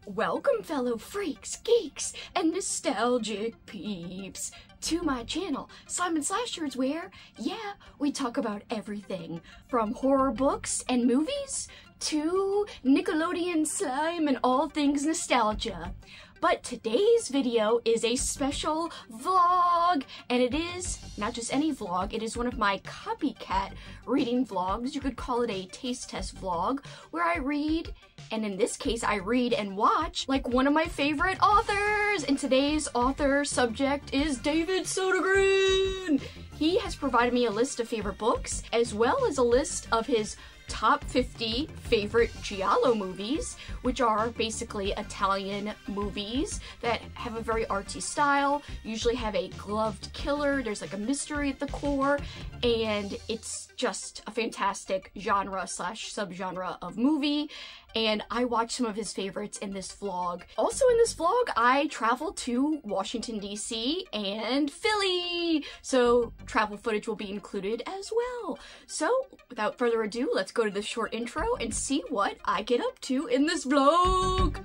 Welcome, fellow freaks, geeks, and nostalgic peeps, to my channel, Simon Slashers, where, yeah, we talk about everything, from horror books and movies, to Nickelodeon slime and all things nostalgia. But today's video is a special vlog, and it is not just any vlog, it is one of my copycat reading vlogs. You could call it a taste test vlog, where I read, and in this case I read and watch, like one of my favorite authors! And today's author subject is David Sodergren! He has provided me a list of favorite books, as well as a list of his top 50 favorite Giallo movies, which are basically Italian movies that have a very artsy style, usually have a gloved killer, there's like a mystery at the core, and it's just a fantastic genre slash subgenre of movie. And I watched some of his favorites in this vlog. Also in this vlog, I traveled to Washington, D.C. and Philly, so travel footage will be included as well. So without further ado, let's go to this short intro and see what I get up to in this vlog.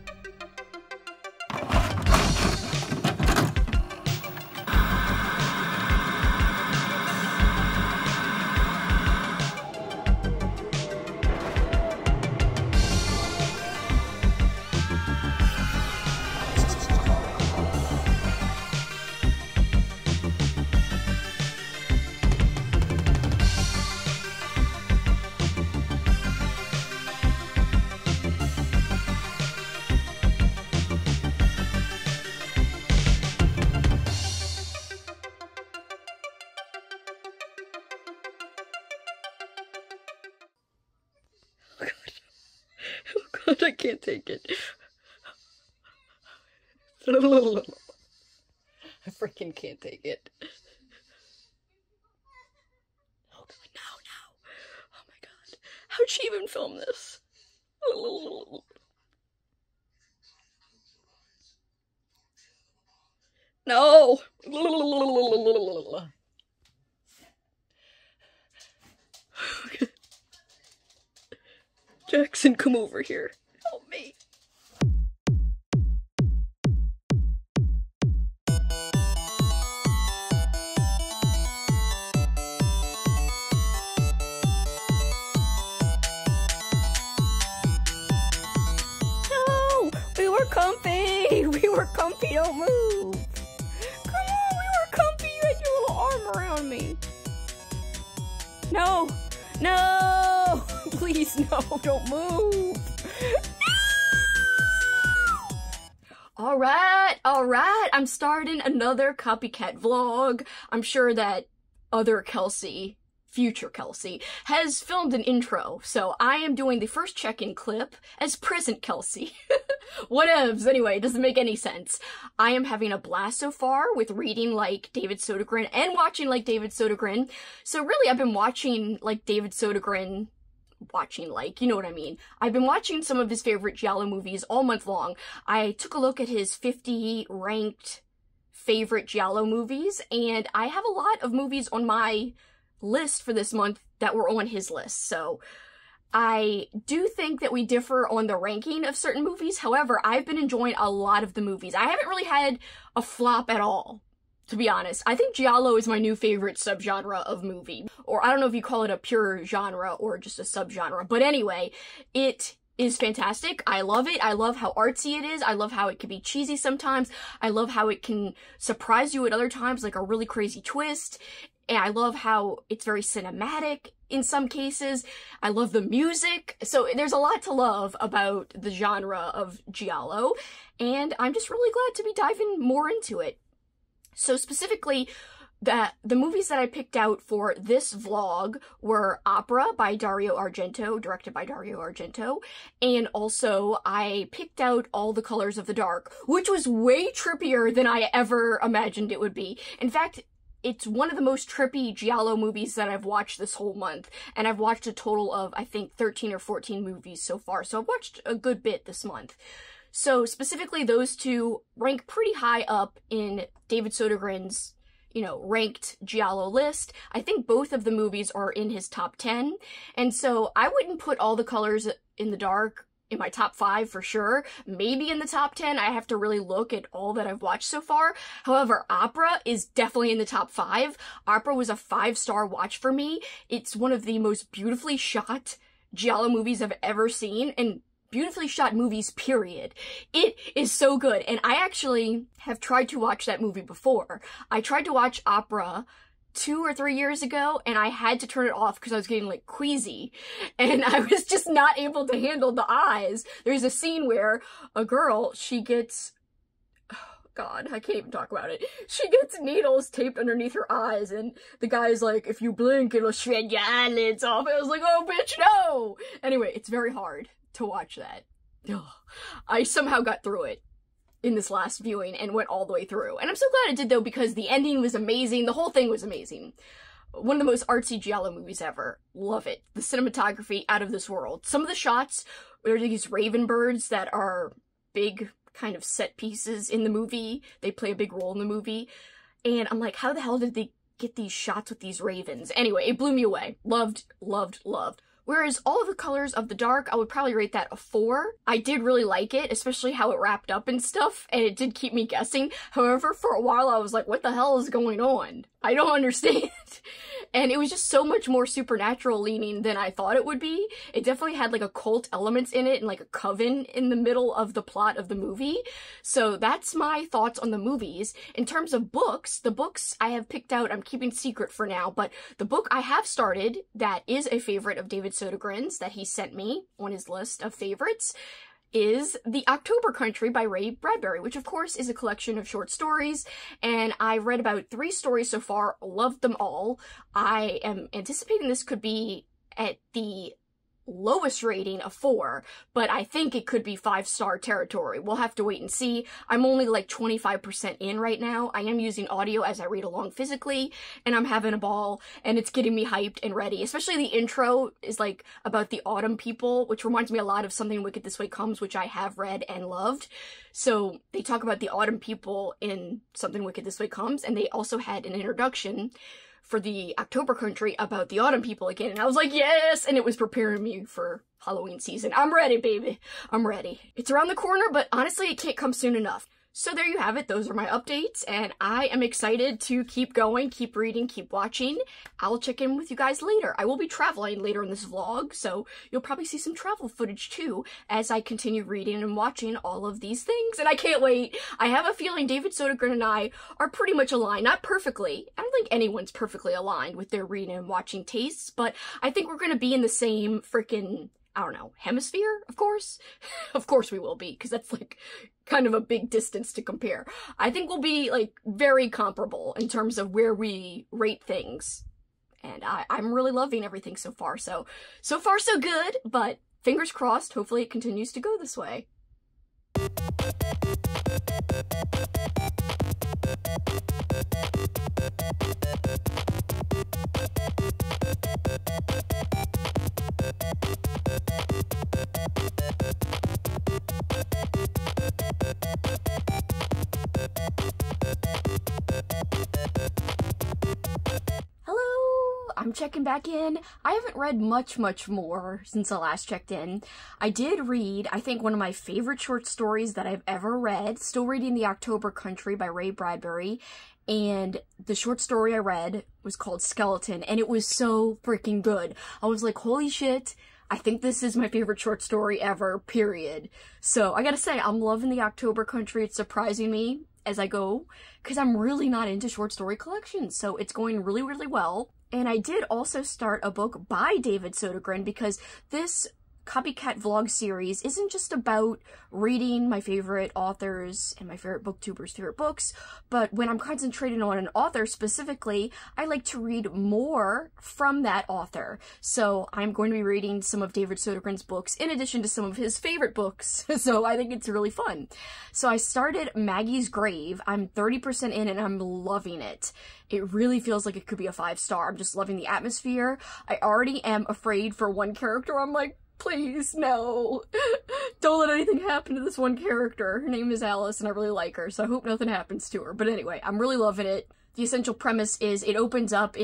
Oh god, I can't take it. I freaking can't take it. Oh god, no. Oh my god. How'd she even film this? No! Jackson, come over here. Help me. No! We were comfy! We were comfy, don't move! Come on, we were comfy! You had your little arm around me! No! No! Please, no, don't move! No! Alright, I'm starting another copycat vlog. I'm sure that other Kelsey, future Kelsey, has filmed an intro, so I am doing the first check-in clip as present Kelsey. Whatevs, anyway, it doesn't make any sense. I am having a blast so far with reading like David Sodergren and watching like David Sodergren. So really, I've been watching like David Sodergren, you know what I mean. I've been watching some of his favorite Giallo movies all month long. I took a look at his 50 ranked favorite Giallo movies, and I have a lot of movies on my list for this month that were on his list, so I do think that we differ on the ranking of certain movies. However, I've been enjoying a lot of the movies. I haven't really had a flop at all, to be honest. I think Giallo is my new favorite subgenre of movie. Or I don't know if you call it a pure genre or just a subgenre. But anyway, it is fantastic. I love it. I love how artsy it is. I love how it can be cheesy sometimes. I love how it can surprise you at other times, like a really crazy twist. And I love how it's very cinematic in some cases. I love the music. So there's a lot to love about the genre of Giallo. And I'm just really glad to be diving more into it. So specifically, the movies that I picked out for this vlog were Opera by Dario Argento, directed by Dario Argento, and also I picked out All the Colors of the Dark, which was way trippier than I ever imagined it would be. In fact, it's one of the most trippy Giallo movies that I've watched this whole month, and I've watched a total of, I think, 13 or 14 movies so far, so I've watched a good bit this month. So specifically, those two rank pretty high up in David Sodergren's, ranked Giallo list. I think both of the movies are in his top 10, and so I wouldn't put All the Colors in the Dark in my top 5 for sure. Maybe in the top 10. I have to really look at all that I've watched so far. However, Opera is definitely in the top 5. Opera was a 5-star watch for me. It's one of the most beautifully shot Giallo movies I've ever seen, and beautifully shot movies, period. It is so good, and I actually have tried to watch that movie before. I tried to watch Opera 2 or 3 years ago, and I had to turn it off because I was getting like queasy, and I was just not able to handle the eyes. There's a scene where a girl, she gets, oh God, I can't even talk about it. She gets needles taped underneath her eyes, and the guy's like, if you blink, it'll shred your eyelids off. I was like, oh bitch, no! Anyway, it's very hard to watch that. Ugh. I somehow got through it in this last viewing and went all the way through. And I'm so glad I did, though, because the ending was amazing. The whole thing was amazing. One of the most artsy Giallo movies ever. Love it. The cinematography, out of this world. Some of the shots, there are these raven birds that are big kind of set pieces in the movie. They play a big role in the movie. And I'm like, how the hell did they get these shots with these ravens? Anyway, it blew me away. Loved, loved, loved. Whereas All of the Colors of the Dark, I would probably rate that a 4. I did really like it, especially how it wrapped up and stuff, and it did keep me guessing. However, for a while I was like, what the hell is going on? I don't understand. And it was just so much more supernatural leaning than I thought it would be. It definitely had like occult elements in it and like a coven in the middle of the plot of the movie. So that's my thoughts on the movies. In terms of books, the books I have picked out, I'm keeping secret for now, but the book I have started that is a favorite of David Sodergren's that he sent me on his list of favorites is The October Country by Ray Bradbury, which of course is a collection of short stories, and I've read about 3 stories so far, loved them all. I am anticipating this could be at the lowest rating of 4, but I think it could be 5-star territory. We'll have to wait and see. I'm only like 25% in right now. I am using audio as I read along physically, and I'm having a ball, and it's getting me hyped and ready. Especially the intro is like about the autumn people, which reminds me a lot of Something Wicked This Way Comes, which I have read and loved. So they talk about the autumn people in Something Wicked This Way Comes, and they also had an introduction for the October Country about the autumn people again, and I was like, yes! And it was preparing me for Halloween season. I'm ready, baby. I'm ready. It's around the corner, but honestly, it can't come soon enough. So there you have it. Those are my updates, and I am excited to keep going, keep reading, keep watching. I'll check in with you guys later. I will be traveling later in this vlog, so you'll probably see some travel footage too as I continue reading and watching all of these things, and I can't wait. I have a feeling David Sodergren and I are pretty much aligned. Not perfectly. I don't think anyone's perfectly aligned with their reading and watching tastes, but I think we're gonna be in the same freaking, I don't know, hemisphere, of course? Of course we will be, because that's like kind of a big distance to compare. I think we'll be like very comparable in terms of where we rate things. And I'm really loving everything so far. So far so good, but fingers crossed, hopefully it continues to go this way. I'm checking back in. I haven't read much more since I last checked in. I did read, I think, one of my favorite short stories that I've ever read. Still reading The October Country by Ray Bradbury. And the short story I read was called Skeleton, and it was so freaking good. I was like, holy shit, I think this is my favorite short story ever, period. So I gotta say, I'm loving The October Country. It's surprising me as I go, because I'm really not into short story collections, so it's going really, really well. And I did also start a book by David Sodergren, because this copycat vlog series isn't just about reading my favorite authors and my favorite booktubers' favorite books, but when I'm concentrating on an author specifically, I like to read more from that author. So I'm going to be reading some of David Sodergren's books in addition to some of his favorite books, so I think it's really fun. So I started Maggie's Grave. I'm 30% in and I'm loving it. It really feels like it could be a 5-star. I'm just loving the atmosphere. I already am afraid for one character. I'm like, please, no. Don't let anything happen to this one character. Her name is Alice, and I really like her, so I hope nothing happens to her. But anyway, I'm really loving it. The essential premise is it opens up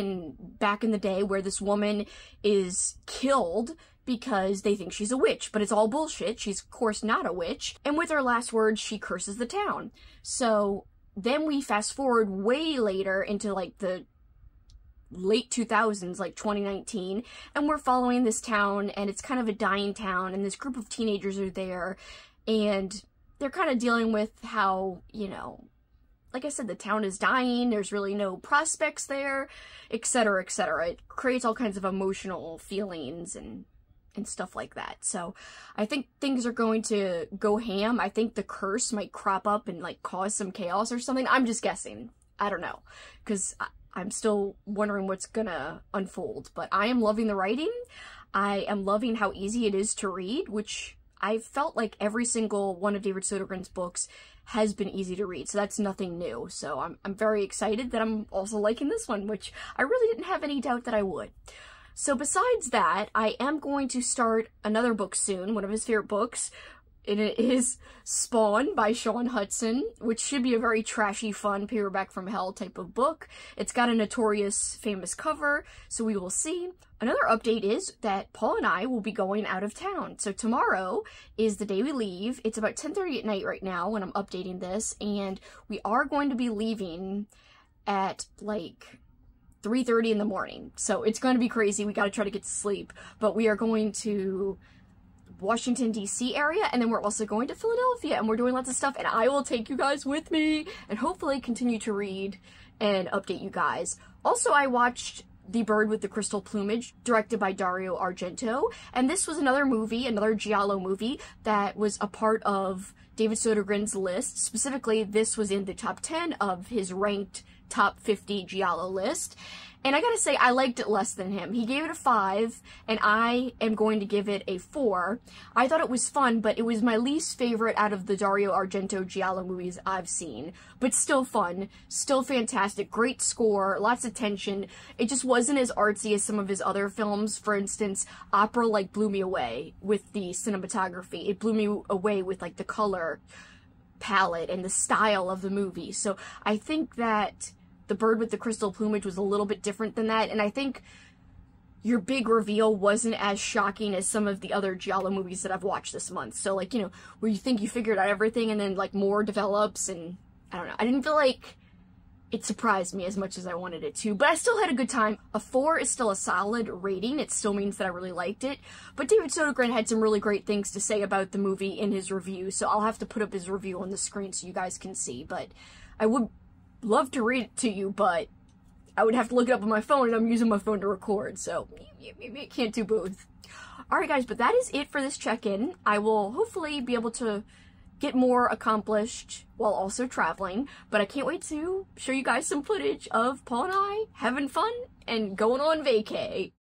back in the day where this woman is killed because they think she's a witch, but it's all bullshit. She's, of course, not a witch. And with her last words, she curses the town. So then we fast forward way later into, like, the late 2000s, like 2019, and we're following this town, and it's kind of a dying town, and this group of teenagers are there, and they're kind of dealing with how, you know, like I said, the town is dying, there's really no prospects there, etc., etc. It creates all kinds of emotional feelings and stuff like that. So I think things are going to go ham. I think the curse might crop up and, like, cause some chaos or something. I'm just guessing. I don't know, because I'm still wondering what's gonna unfold, but I am loving the writing. I am loving how easy it is to read, which I felt like every single one of David Sodergren's books has been easy to read, so that's nothing new. So I'm very excited that I'm also liking this one, which I really didn't have any doubt that I would. So besides that, I am going to start another book soon, one of his favorite books, and it is Spawn by Sean Hudson, which should be a very trashy, fun, paperback from hell type of book. It's got a notorious famous cover, so we will see. Another update is that Paul and I will be going out of town. So tomorrow is the day we leave. It's about 10:30 at night right now when I'm updating this, and we are going to be leaving at, like, 3:30 in the morning. So it's going to be crazy. We got to try to get to sleep, but we are going to Washington, D.C. area, and then we're also going to Philadelphia, and we're doing lots of stuff, and I will take you guys with me, and hopefully continue to read and update you guys. Also, I watched The Bird with the Crystal Plumage, directed by Dario Argento, and this was another movie, another Giallo movie, that was a part of David Sodergren's list. Specifically, this was in the top 10 of his ranked top 50 Giallo list. And I gotta say, I liked it less than him. He gave it a 5, and I am going to give it a 4. I thought it was fun, but it was my least favorite out of the Dario Argento Giallo movies I've seen. But still fun, still fantastic, great score, lots of tension. It just wasn't as artsy as some of his other films. For instance, Opera, like, blew me away with the cinematography. It blew me away with, like, the color palette and the style of the movie. So I think that The Bird with the Crystal Plumage was a little bit different than that, and I think your big reveal wasn't as shocking as some of the other Giallo movies that I've watched this month. So, like, you know, where you think you figured out everything and then, like, more develops, and I don't know. I didn't feel like it surprised me as much as I wanted it to, but I still had a good time. A 4 is still a solid rating. It still means that I really liked it, but David Sodergren had some really great things to say about the movie in his review, so I'll have to put up his review on the screen so you guys can see. But I would love to read it to you, but I would have to look it up on my phone, and I'm using my phone to record, so you can't do both. Alright guys, but that is it for this check-in. I will hopefully be able to get more accomplished while also traveling, but I can't wait to show you guys some footage of Paul and I having fun and going on vacay.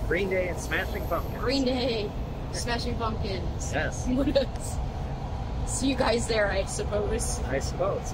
Green Day and Smashing Pumpkins. Green Day, Smashing Pumpkins. Yes. See you guys there, I suppose. I suppose.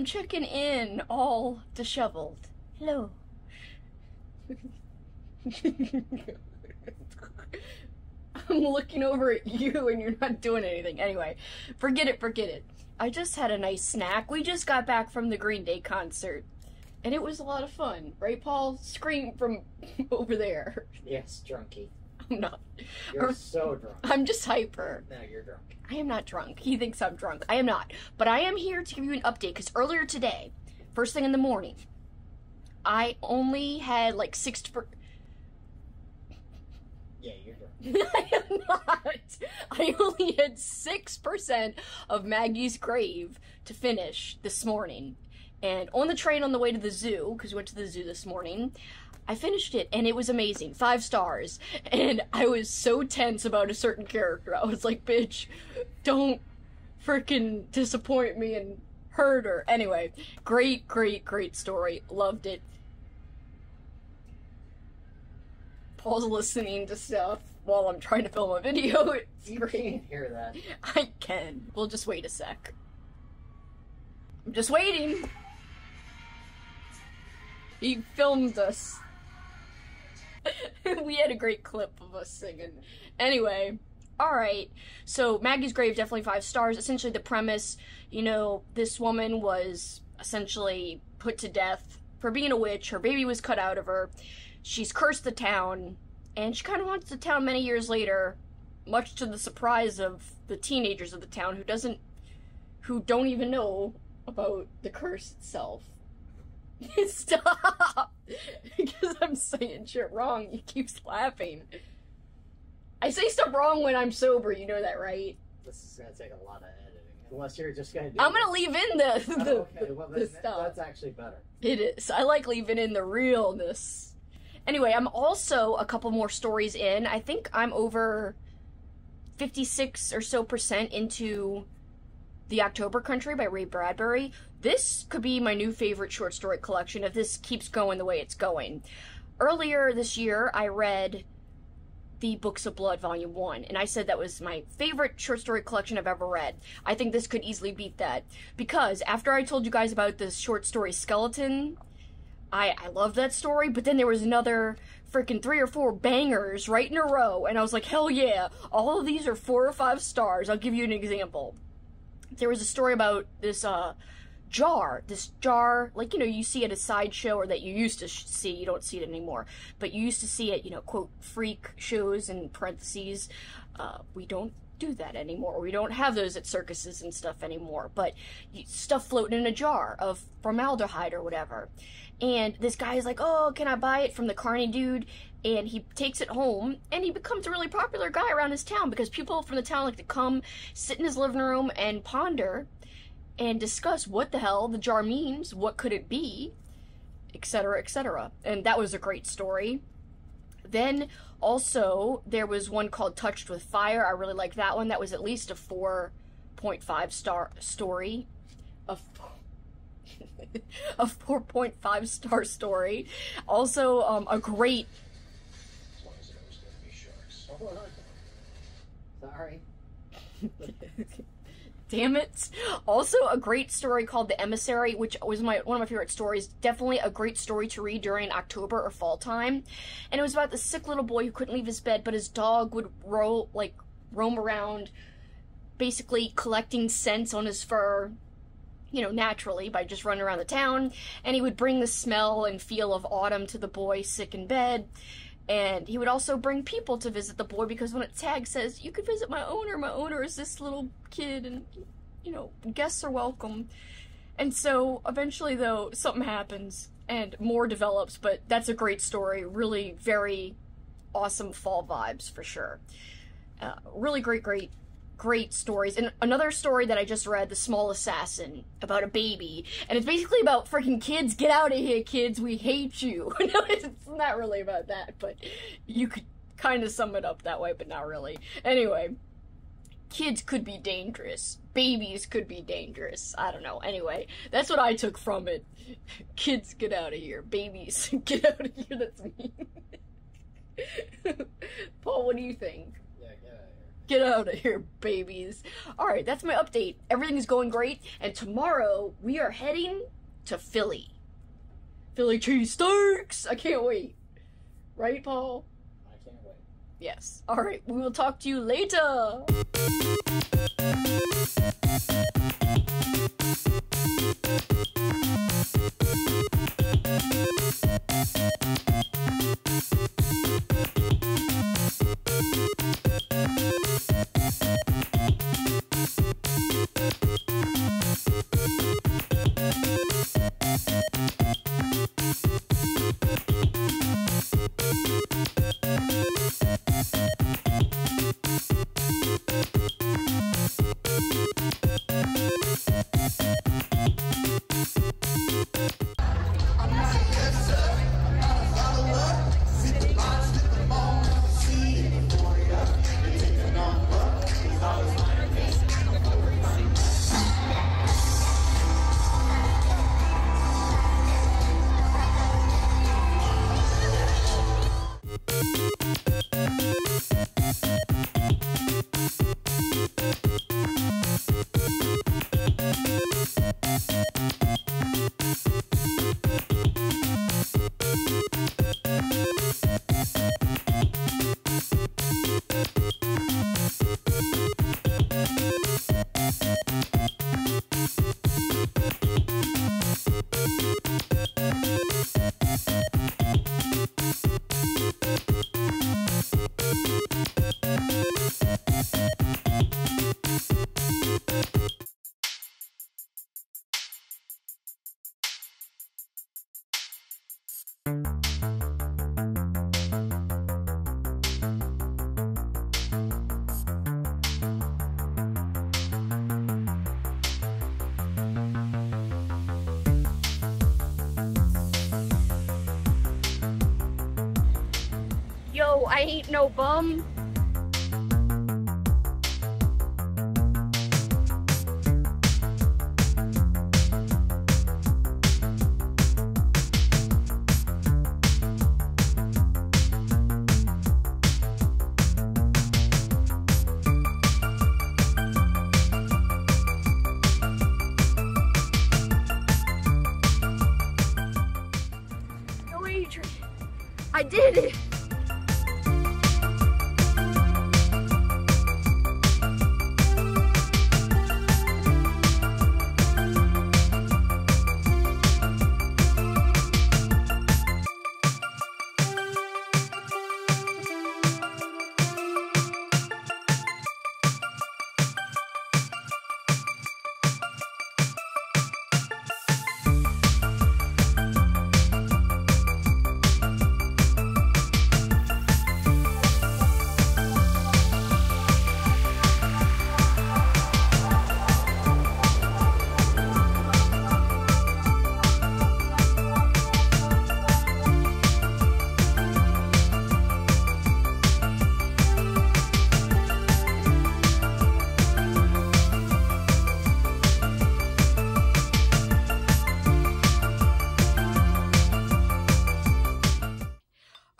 Checking in, all disheveled. Hello. I'm looking over at you and you're not doing anything. Anyway, forget it. I just had a nice snack. We just got back from the Green Day concert. And it was a lot of fun. Right, Paul? Scream from over there. Yes, drunkie. I'm not. You're so drunk. I'm just hyper. No, you're drunk. I am not drunk. He thinks I'm drunk. I am not. But I am here to give you an update, because earlier today, first thing in the morning, I only had like 6 Yeah, you're drunk. I am not. I only had 6% of Maggie's grave to finish this morning. And on the train on the way to the zoo, because we went to the zoo this morning, I finished it, and it was amazing. 5 stars. And I was so tense about a certain character. I was like, bitch, don't freaking disappoint me and hurt her. Anyway, great story. Loved it. Paul's listening to stuff while I'm trying to film a video. It's you great. Can't hear that. I can. We'll just wait a sec. I'm just waiting. He filmed us. We had a great clip of us singing. Anyway, alright. So, Maggie's grave, definitely 5 stars. Essentially, the premise, you know, this woman was essentially put to death for being a witch. Her baby was cut out of her. She's cursed the town. And she kind of haunts the town many years later, much to the surprise of the teenagers of the town who don't even know about the curse itself. Stop! Because I'm saying shit wrong, he keeps laughing. I say stuff wrong when I'm sober, you know that, right? This is gonna take a lot of editing. Unless you're just gonna do I'm gonna leave in the okay, well, the stuff. that's actually better. It is. I like leaving in the realness. Anyway, I'm also a couple more stories in. I think I'm over 56 or so % into The October Country by Ray Bradbury. This could be my new favorite short story collection if this keeps going the way it's going. Earlier this year, I read The Books of Blood Volume 1, and I said that was my favorite short story collection I've ever read. I think this could easily beat that, because after I told you guys about this short story Skeleton, I love that story, but then there was another freaking 3 or 4 bangers right in a row, and I was like, hell yeah, all of these are 4 or 5 stars. I'll give you an example. There was a story about this jar, like, you know, you see at a sideshow, or that you used to see, you don't see it anymore, but you used to see it, you know, quote, freak shows in parentheses. We don't do that anymore. We don't have those at circuses and stuff anymore, but stuff floating in a jar of formaldehyde or whatever. And this guy is like, oh, can I buy it from the carny dude? And he takes it home, and he becomes a really popular guy around his town, because people from the town like to come, sit in his living room, and ponder and discuss what the hell the jar means, what could it be, etc., etc. And that was a great story. Then also there was one called Touched with Fire. I really liked that one. That was at least a 4.5 star story. A 4.5 star story. Also a great Sorry. Damn it. Also, a great story called The Emissary, which was one of my favorite stories. Definitely a great story to read during October or fall time. And it was about this sick little boy who couldn't leave his bed, but his dog would roam around, basically collecting scents on his fur, you know, naturally, by just running around the town. And he would bring the smell and feel of autumn to the boy sick in bed. And he would also bring people to visit the boy, because when a tag says, you could visit my owner is this little kid, and, you know, guests are welcome. And so, eventually, though, something happens, and more develops, but that's a great story. Really very awesome fall vibes, for sure. Really great stories. And another story that I just read, The Small Assassin, about a baby, and it's basically about freaking kids. Get out of here, kids, we hate you. No, it's not really about that, but you could kind of sum it up that way, but not really. Anyway, kids could be dangerous. Babies could be dangerous. I don't know. Anyway, that's what I took from it. Kids, get out of here. Babies, get out of here. That's me. Paul, what do you think? Get out of here, babies. Alright, that's my update. Everything's going great, and tomorrow we are heading to Philly. Philly cheesesteaks! I can't wait. Right, Paul? I can't wait. Yes. Alright, we will talk to you later! no, I ain't no bum. I did it!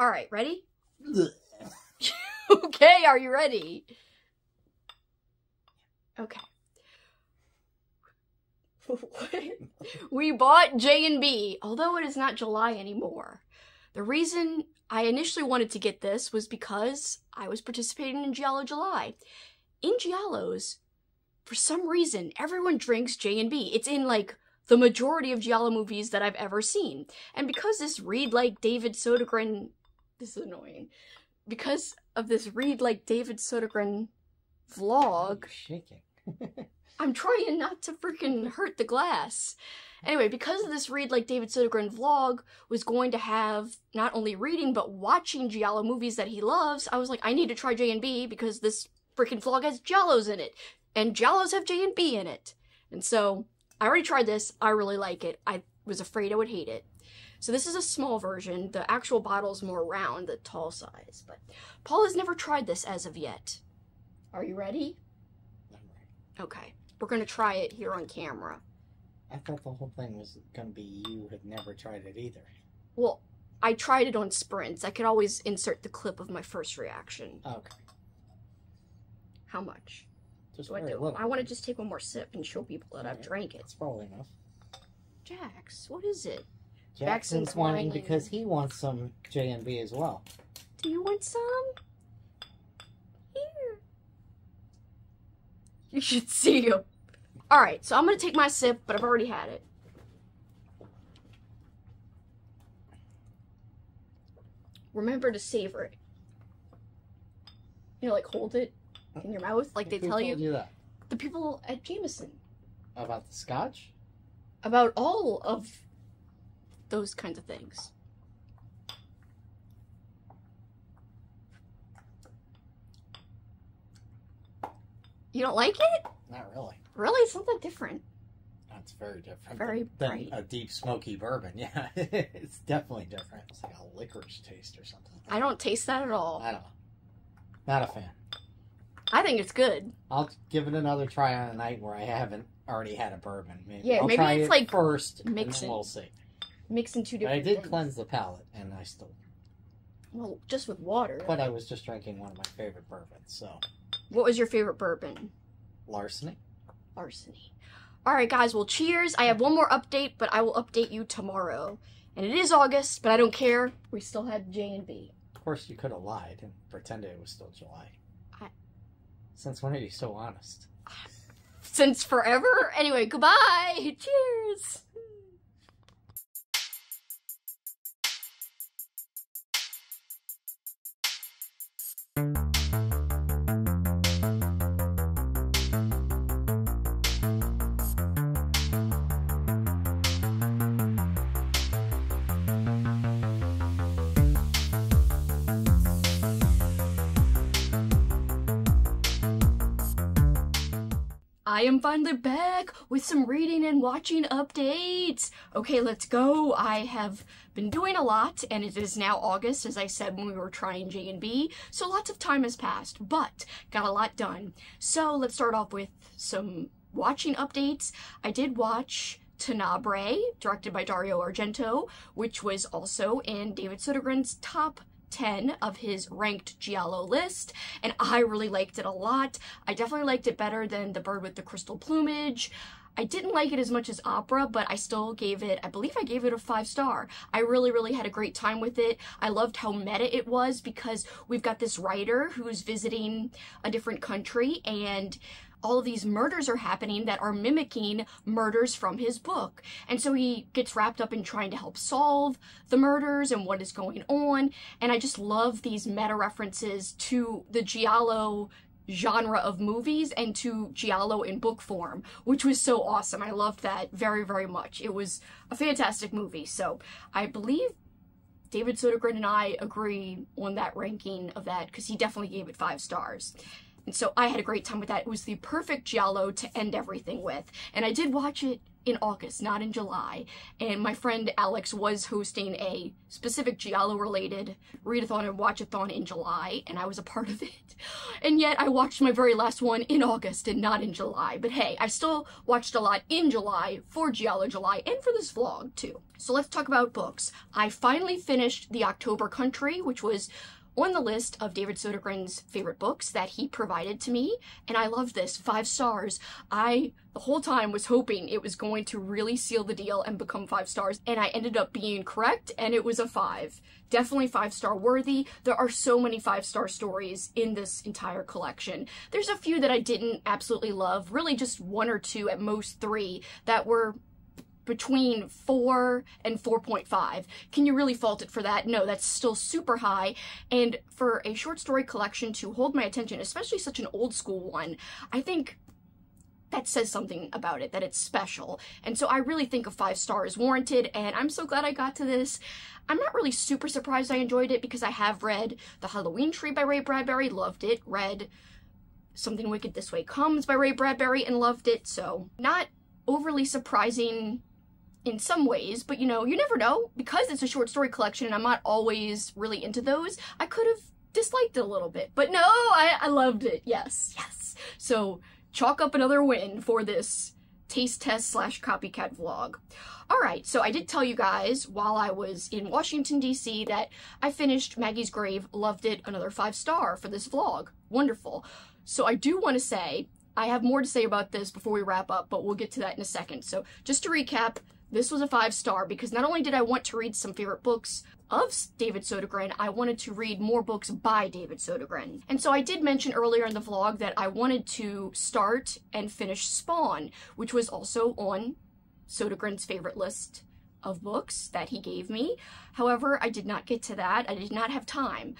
Alright, ready? Okay, are you ready? Okay. We bought J&B, although it is not July anymore. The reason I initially wanted to get this was because I was participating in Giallo July. In Giallos, for some reason, everyone drinks J&B. It's in, like, the majority of Giallo movies that I've ever seen. And because this read like David Sodergren... This is annoying. Because of this read like David Sodergren vlog... You're shaking. I'm trying not to freaking hurt the glass. Anyway, because of this read like David Sodergren vlog was going to have not only reading but watching Giallo movies that he loves, I was like, I need to try J&B because this freaking vlog has Giallos in it. And Giallos have J&B in it. And so, I already tried this. I really like it. I was afraid I would hate it. So this is a small version. The actual bottle is more round, the tall size. But Paul has never tried this as of yet. Are you ready? I'm ready. Okay. We're going to try it here on camera. I thought the whole thing was going to be you had never tried it either. Well, I tried it on sprints. I could always insert the clip of my first reaction. Okay. How much? Just Do I very do? little. I want to just take one more sip and show people that I've drank it. That's probably enough. Jax, what is it? Jackson's wanting because he wants some J&B as well. Do you want some? Here. You should see him. Alright, so I'm going to take my sip, but I've already had it. Remember to savor it. You know, like hold it in your mouth, like they tell you. Who told you that? The people at Jameson. About the scotch? About all of those kinds of things. You don't like it? Not really. Really? It's not that different. That's very different. Very than bright. a deep smoky bourbon. Yeah, it's definitely different. It's like a licorice taste or something. I don't taste that at all. I don't know. Not a fan. I think it's good. I'll give it another try on a night where I haven't already had a bourbon. Maybe. Yeah, I'll maybe try it's it like first, mixing. and then we'll see. Mixing two But I different did things. cleanse the palate, and I still. Well, just with water. But I was just drinking one of my favorite bourbons, so. What was your favorite bourbon? Larceny. Larceny. Alright guys, well cheers. I have one more update, but I will update you tomorrow. And it is August, but I don't care. We still have J&B. Of course, you could have lied and pretended it was still July. I- Since when are you so honest? Since forever? Anyway, goodbye! Cheers! I am finally back with some reading and watching updates. Okay, let's go. I have been doing a lot, and it is now August, as I said when we were trying J&B, so lots of time has passed, but got a lot done. So let's start off with some watching updates. I did watch Tenebrae, directed by Dario Argento, which was also in David Sodergren's top 10 of his ranked Giallo list, and I really liked it a lot. I definitely liked it better than The Bird with the Crystal Plumage. I didn't like it as much as Opera, but I still gave it, I believe I gave it a 5-star. I really had a great time with it. I loved how meta it was because we've got this writer who's visiting a different country, and all of these murders are happening that are mimicking murders from his book. And so he gets wrapped up in trying to help solve the murders and what is going on. And I just love these meta references to the Giallo genre of movies and to Giallo in book form, which was so awesome. I loved that very much. It was a fantastic movie. So I believe David Sodergren and I agree on that ranking of that, because he definitely gave it 5 stars. And so I had a great time with that. It was the perfect Giallo to end everything with. And I did watch it in August, not in July. And my friend Alex was hosting a specific Giallo-related readathon and watchathon in July, and I was a part of it. And yet I watched my very last one in August and not in July. But hey, I still watched a lot in July for Giallo July and for this vlog too. So let's talk about books. I finally finished The October Country, which was on the list of David Sodergren's favorite books that he provided to me, and I love this. 5 stars. I, the whole time, was hoping it was going to really seal the deal and become 5 stars, and I ended up being correct, and it was a 5. Definitely 5-star worthy. There are so many 5-star stories in this entire collection. There's a few that I didn't absolutely love, really just 1 or 2, at most 3, that were between 4 and 4.5. Can you really fault it for that? No, that's still super high. And for a short story collection to hold my attention, especially such an old school one, I think that says something about it, that it's special. And so I really think a 5 star is warranted, and I'm so glad I got to this. I'm not really super surprised I enjoyed it, because I have read The Halloween Tree by Ray Bradbury, loved it, read Something Wicked This Way Comes by Ray Bradbury and loved it, so not overly surprising in some ways, but you know, you never know. Because it's a short story collection and I'm not always really into those, I could have disliked it a little bit. But no, I loved it. Yes. So chalk up another win for this taste test / copycat vlog. Alright, so I did tell you guys while I was in Washington, D.C. that I finished Maggie's Grave, loved it, another 5-star for this vlog. Wonderful. So I do want to say, I have more to say about this before we wrap up, but we'll get to that in a second. So just to recap, this was a 5-star because not only did I want to read some favorite books of David Sodergren, I wanted to read more books by David Sodergren. And so I did mention earlier in the vlog that I wanted to start and finish Spawn, which was also on Sodergren's favorite list of books that he gave me. However, I did not get to that. I did not have time.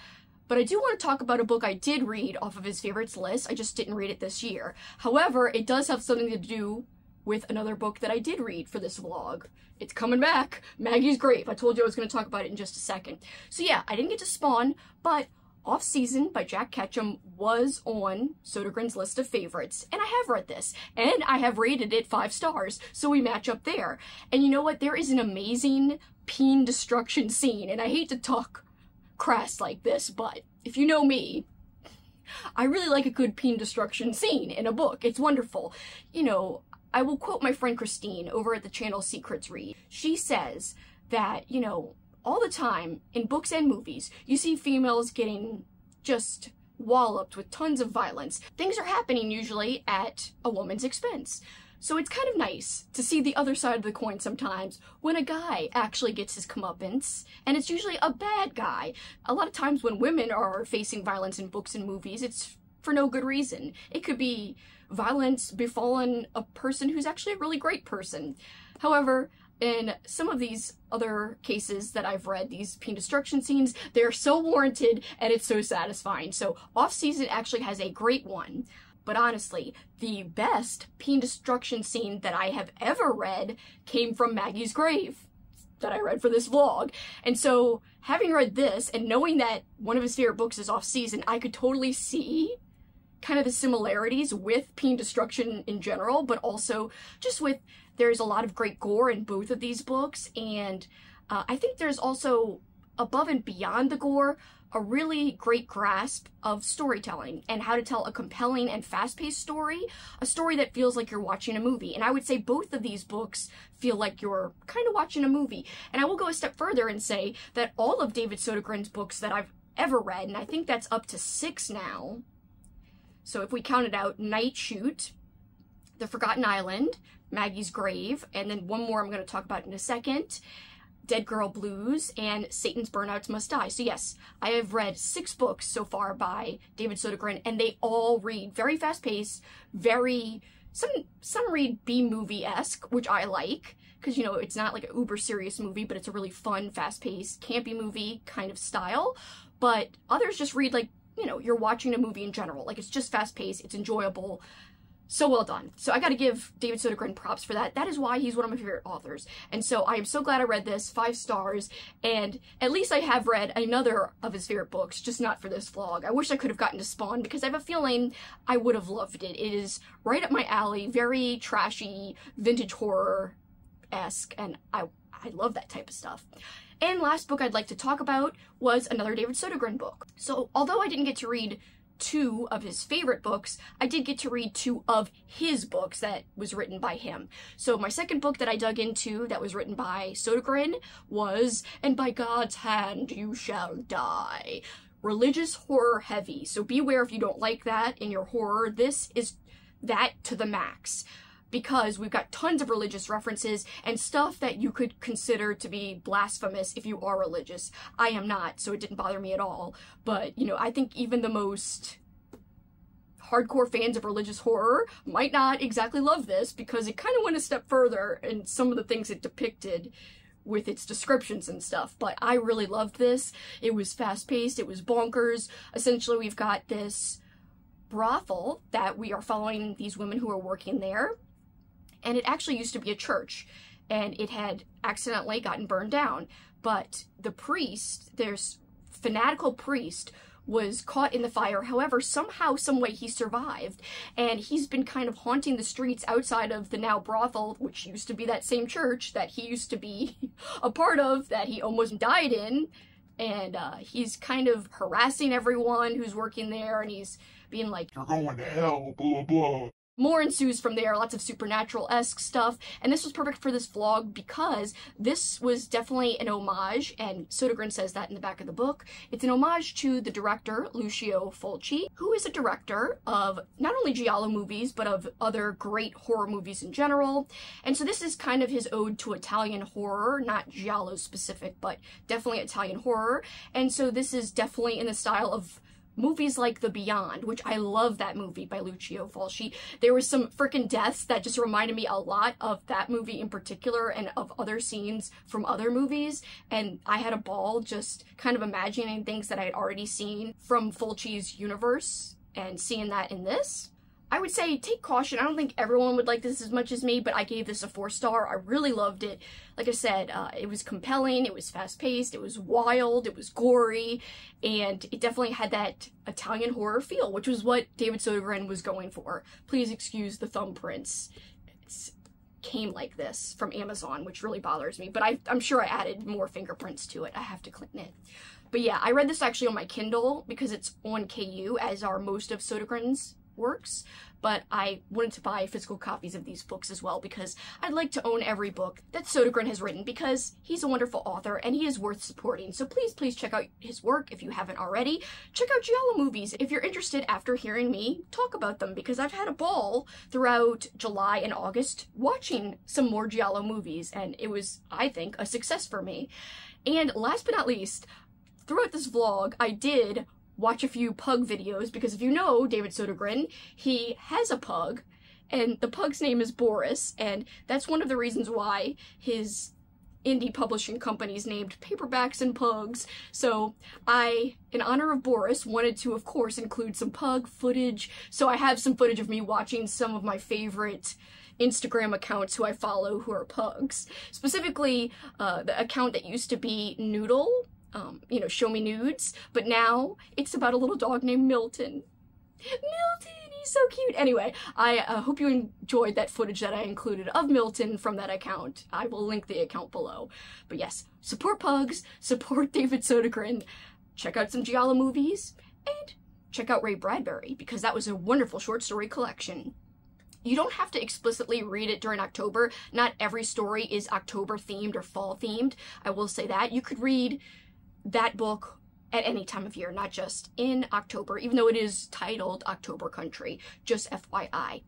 But I do want to talk about a book I did read off of his favorites list. I just didn't read it this year. However, it does have something to do with another book that I did read for this vlog. It's coming back. Maggie's Grave. I told you I was going to talk about it in just a second. So yeah, I didn't get to Spawn, but Off Season by Jack Ketchum was on Sodergren's list of favorites, and I have read this, and I have rated it 5 stars, so we match up there. And you know what? There is an amazing peen destruction scene, and I hate to talk crass like this, but if you know me, I really like a good peen destruction scene in a book. It's wonderful. You know, I will quote my friend Christine over at the channel Secrets Read. She says that, you know, all the time in books and movies, you see females getting just walloped with tons of violence. Things are happening usually at a woman's expense. So it's kind of nice to see the other side of the coin sometimes when a guy actually gets his comeuppance, and it's usually a bad guy. A lot of times when women are facing violence in books and movies, it's for no good reason. It could be violence befallen a person who's actually a really great person. However, in some of these other cases that I've read, these peen destruction scenes, they're so warranted and it's so satisfying. So Off Season actually has a great one. But honestly, the best peen destruction scene that I have ever read came from Maggie's Grave that I read for this vlog. And so having read this and knowing that one of his favorite books is Off Season, I could totally see kind of the similarities with peen destruction in general, but also just with, there's a lot of great gore in both of these books, and I think there's also, above and beyond the gore, a really great grasp of storytelling and how to tell a compelling and fast-paced story, a story that feels like you're watching a movie. And I would say both of these books feel like you're kind of watching a movie. And I will go a step further and say that all of David Sodergren's books that I've ever read, and I think that's up to 6 now, so if we counted out Night Shoot, The Forgotten Island, Maggie's Grave, and then one more I'm going to talk about in a second, Dead Girl Blues, and Satan's Burnouts Must Die. So yes, I have read 6 books so far by David Sodergren, and they all read very fast-paced, very, some read B-movie-esque, which I like, because, you know, it's not like an uber serious movie, but it's a really fun, fast-paced, campy movie kind of style. But others just read like, you know, you're watching a movie in general. Like, it's just fast-paced, it's enjoyable. So well done. So I gotta give David Sodergren props for that. That is why he's one of my favorite authors. And so I am so glad I read this, 5 stars, and at least I have read another of his favorite books, just not for this vlog. I wish I could have gotten to Spawn, because I have a feeling I would have loved it. It is right up my alley, very trashy, vintage horror-esque, and I love that type of stuff. And last book I'd like to talk about was another David Sodergren book. So although I didn't get to read 2 of his favorite books, I did get to read 2 of his books that was written by him. So my second book that I dug into that was written by Sodergren was And By God's Hand You Shall Die. Religious horror heavy. So beware if you don't like that in your horror. This is that to the max, because we've got tons of religious references and stuff that you could consider to be blasphemous if you are religious. I am not, so it didn't bother me at all. But, you know, I think even the most hardcore fans of religious horror might not exactly love this, because it kind of went a step further in some of the things it depicted with its descriptions and stuff. But I really loved this. It was fast-paced, it was bonkers. Essentially, we've got this brothel that we are following these women who are working there. And it actually used to be a church, and it had accidentally gotten burned down. But the priest, there's fanatical priest, was caught in the fire. However, somehow, some way he survived, and he's been kind of haunting the streets outside of the now brothel, which used to be that same church that he used to be a part of, that he almost died in. And he's kind of harassing everyone who's working there, and he's being like, "You're going to hell, blah, blah." More ensues from there, lots of supernatural-esque stuff, and this was perfect for this vlog because this was definitely an homage, and Sodergren says that in the back of the book. It's an homage to the director, Lucio Fulci, who is a director of not only Giallo movies, but of other great horror movies in general. And so this is kind of his ode to Italian horror, not Giallo specific, but definitely Italian horror. And so this is definitely in the style of movies like The Beyond, which I love that movie by Lucio Fulci. There was some freaking deaths that just reminded me a lot of that movie in particular and of other scenes from other movies, and I had a ball just kind of imagining things that I had already seen from Fulci's universe and seeing that in this. I would say take caution. I don't think everyone would like this as much as me, but I gave this a 4-star. I really loved it. Like I said, it was compelling, it was fast-paced, it was wild, it was gory, and it definitely had that Italian horror feel, which was what David Sodergren was going for. Please excuse the thumbprints. It came like this from Amazon, which really bothers me, but I'm sure I added more fingerprints to it. I have to clean it. But yeah, I read this actually on my Kindle because it's on KU, as are most of Sodergren's works, but I wanted to buy physical copies of these books as well because I'd like to own every book that Sodergren has written because he's a wonderful author and he is worth supporting. So please check out his work if you haven't already. Check out Giallo movies if you're interested after hearing me talk about them, because I've had a ball throughout July and August watching some more Giallo movies, and it was, I think, a success for me. And last but not least, throughout this vlog, I did watch a few pug videos, because if you know David Sodergren, he has a pug, and the pug's name is Boris, and that's one of the reasons why his indie publishing company is named Paperbacks and Pugs. So I, in honor of Boris, wanted to, of course, include some pug footage, so I have some footage of me watching some of my favorite Instagram accounts who I follow who are pugs. Specifically, the account that used to be Noodle, you know, show me nudes, but now it's about a little dog named Milton. Milton, He's so cute. Anyway, I hope you enjoyed that footage that I included of Milton from that account. I will link the account below. But yes, support pugs, support David Sodergren, check out some Giallo movies, and check out Ray Bradbury, because that was a wonderful short story collection. You don't have to explicitly read it during October. Not every story is October themed or fall themed. I will say that. You could read that book at any time of year, not just in October, even though it is titled October Country, just FYI.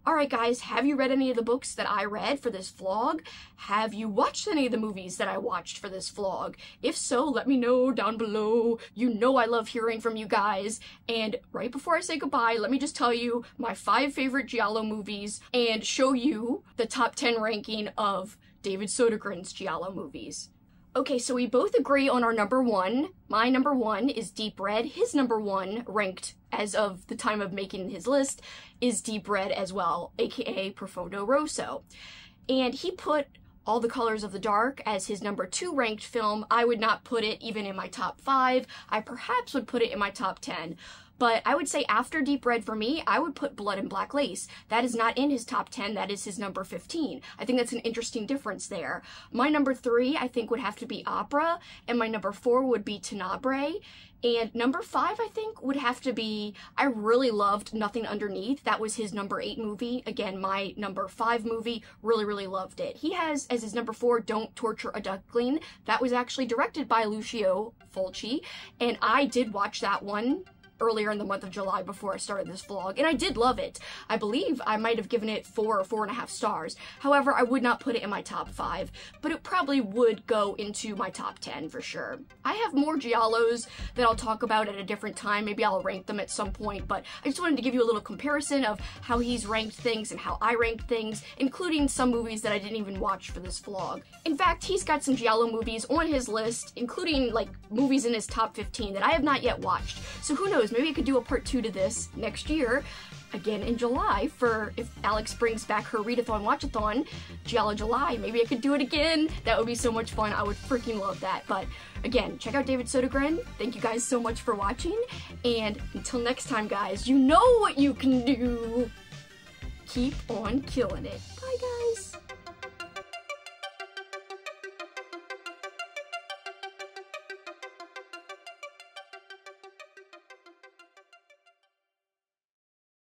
Alright guys, have you read any of the books that I read for this vlog? Have you watched any of the movies that I watched for this vlog? If so, let me know down below. You know I love hearing from you guys. And right before I say goodbye, let me just tell you my 5 favorite Giallo movies and show you the top 10 ranking of David Sodergren's Giallo movies. Okay, so we both agree on our number 1. My number 1 is Deep Red. His number 1, ranked as of the time of making his list, is Deep Red as well, aka Profondo Rosso. And he put All the Colors of the Dark as his number 2 ranked film. I would not put it even in my top 5. I perhaps would put it in my top 10. But I would say after Deep Red for me, I would put Blood and Black Lace. That is not in his top 10, that is his number 15. I think that's an interesting difference there. My number 3, I think, would have to be Opera, and my number 4 would be Tenebrae. And number 5, I think, would have to be, I really loved Nothing Underneath. That was his number 8 movie. Again, my number 5 movie, really loved it. He has, as his number 4, Don't Torture a Duckling. That was actually directed by Lucio Fulci, and I did watch that one earlier in the month of July before I started this vlog, and I did love it. I believe I might have given it 4 or 4.5 stars. However, I would not put it in my top 5, but it probably would go into my top 10 for sure. I have more Giallos that I'll talk about at a different time. Maybe I'll rank them at some point, but I just wanted to give you a little comparison of how he's ranked things and how I ranked things, including some movies that I didn't even watch for this vlog. In fact, he's got some Giallo movies on his list, including like movies in his top 15 that I have not yet watched. So who knows? Maybe I could do a part 2 to this next year, again in July, for if Alex brings back her readathon watchathon, Giallo July. Maybe I could do it again. That would be so much fun. I would freaking love that. But again, check out David Sodergren. Thank you guys so much for watching, and until next time guys, you know what you can do. Keep on killing it. Bye guys.